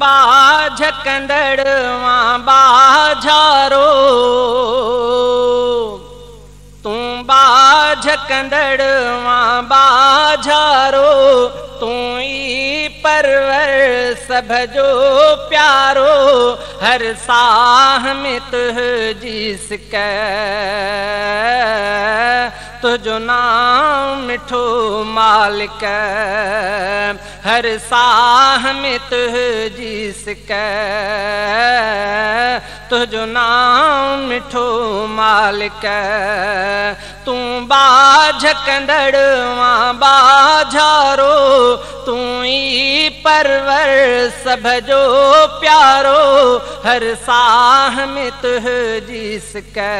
बाझकंदड़ वां बाझारो तू बाझकंदड़ वां बाझारो तू ई परवर सभ जो प्यारो हर साह में तुझी सिकै तुझो नाम मिठो मालिक हर साह में तुझी सिकै तुझो नाम मिठो मालिक तू बाझकंदड़ वां बाझारो तू ई परवर सभ जो प्यारो हर साह में तुझी सिकै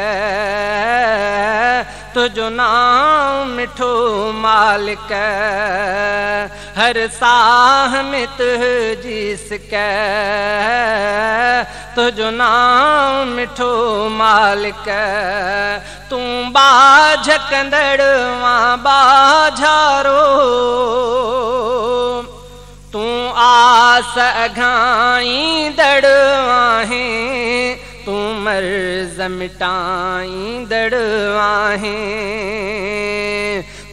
तुझो नाम मिठो मालिक हर साह में तुझी सिकै तुझो नाम मिठो मालिक तू बाझकंदड़ वां बाझारो तू आस अघाईंदड़ आहें तू मर्ज़ मिटाईंदड़ आहें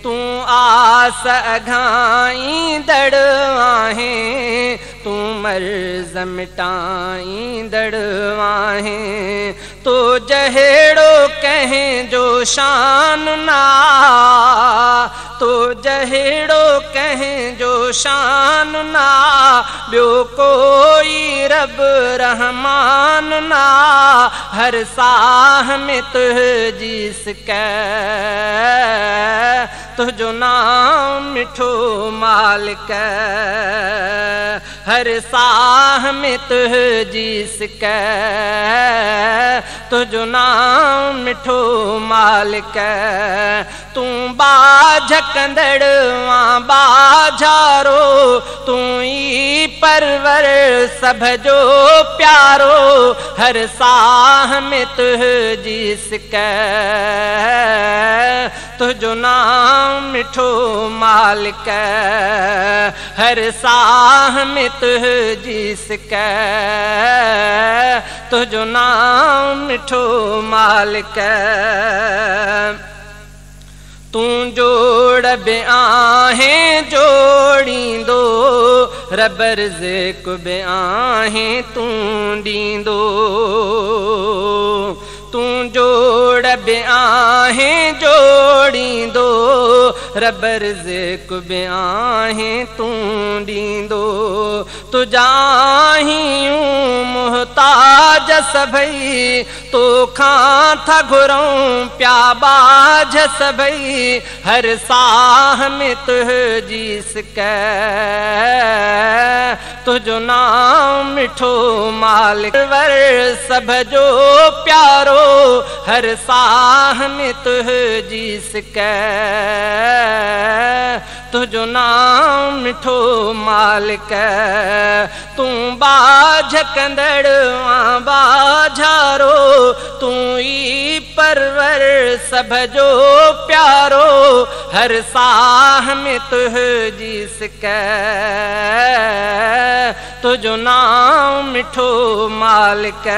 तू आस अघाईंदड़ आहें तू मर्ज़ मिटाईंदड़ आहें तो जहेड़ो कहें जो शान ना तो जहेड़ो कहें जो शान ना ॿियो कोई रब रहमान ना हर साह में तुझी सिकै तुझो नाम मिठो मालिक हर साह में तुझी सिकै तुझो नाम मिठो मालिक तू बाझकंदड़ वां बाझारो तू ई परवर सभ जो प्यारो हर साह में तुझी सिकै तुझो नाम मिठो मालिक हर साह में तुझी सिकै तुझो नाम मिठो मालिक तू जोड़ बि आहें जोड़ींदो रब रिज़्क़ बि आहें तू ॾींदो तू जोड़ बि आहें जोड़ींदो रब रिज़्क़ बि आहें तू ॾींदो तुझा आहियूं मुहताज सभई तोखां था घुरूं पिया बाझ सभई हर साह में तुझी सिकै तुझो नाम मिठो मालिक वर सभ जो प्यारो हर साह में तुझी सिकै तुझो नाम मिठो मालिक तू बाझकंदड़ वां बाझारो तू ई परवर सभ जो प्यारो हर साह में तुझी सिकै तुझो नाम मिठो मालिक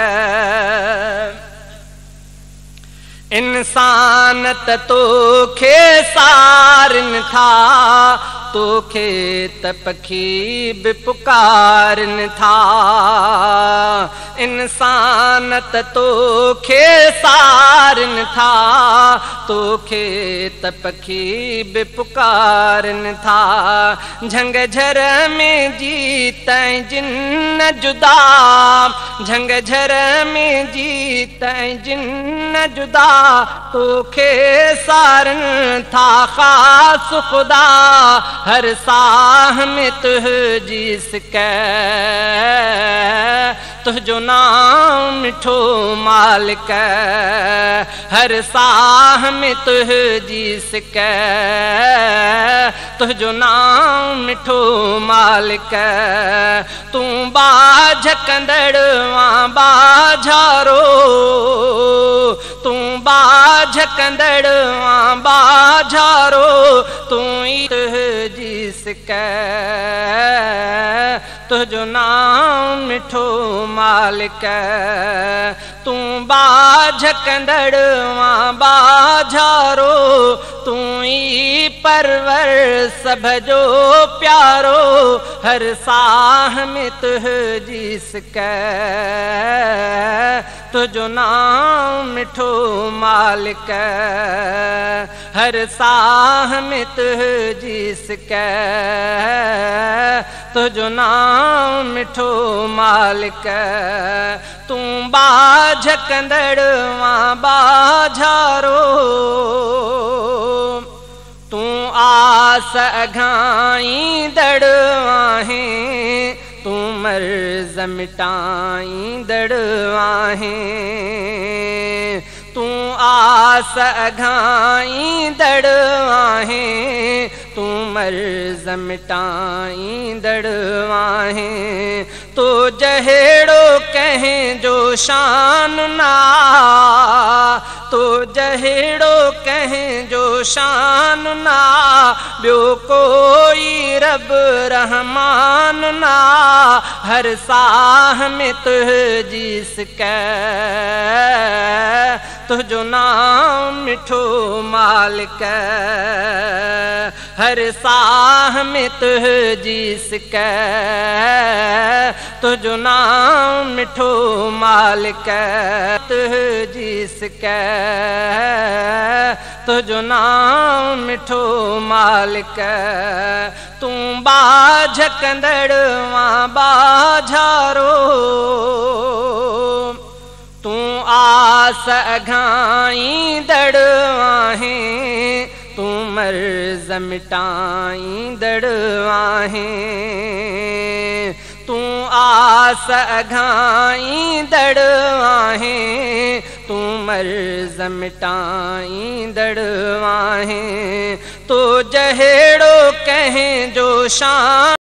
इंसान त तोखे सारन था तोखे त पखी बि पुकारन था इंसान त तोखे सारन था तोखे त पखी बि पुकारन था झंगझर में जीतैं जिन्न जुदा झंगझर में जीतैं जिन्न जुदा तोखे सारन था खास खुदा हर साह में तुझी सिकै तुझो नाम मिठो मालिक हर साह में तुझी सिकै तुझो नाम मिठो मालिक तू बाझकंदड़ वां बाझारो तू बाझकंदड़ वां बाझारो तू ई तुझी सिकै तुझो नाम मिठो मालिक तू बाझ कंदड़ वां बाझारो तू ई परवर सभ जो प्यारो हर साह में तुझी सिक तुझो नाम मिठो मालिक हर साह में तुझी सिक तुझो नाम मिठो मालिक तू बाझ कंदड़ वां बाझारो तू आस अघाईंदड़ आहें तू मर्ज़ मिटाईंदड़ आहें तू आस अघाईंदड़ आहें तू मर्ज़ मिटाईंदड़ आहें तो जहेड़ो कहीं जो शान ना तो जहेड़ो कहीं जो शान ना ॿियो कोई रब रहमान ना हर साह में तुझी सिक तुझो नाम मिठो मालिक हर साह में तुझी सिक तुझो नाम मिठो मालिक तुझी सिक तुझो नाम मिठो मालिक तू बाझ कंदड़ वां बाझारो तू आस अघाईंदड़ आहें तू मर्ज़ मिटाईंदड़ आहें तू आस अघाईंदड़ आहें तू मर्ज़ मिटाईंदड़ आहें तो जहेड़ो कहीं जो शान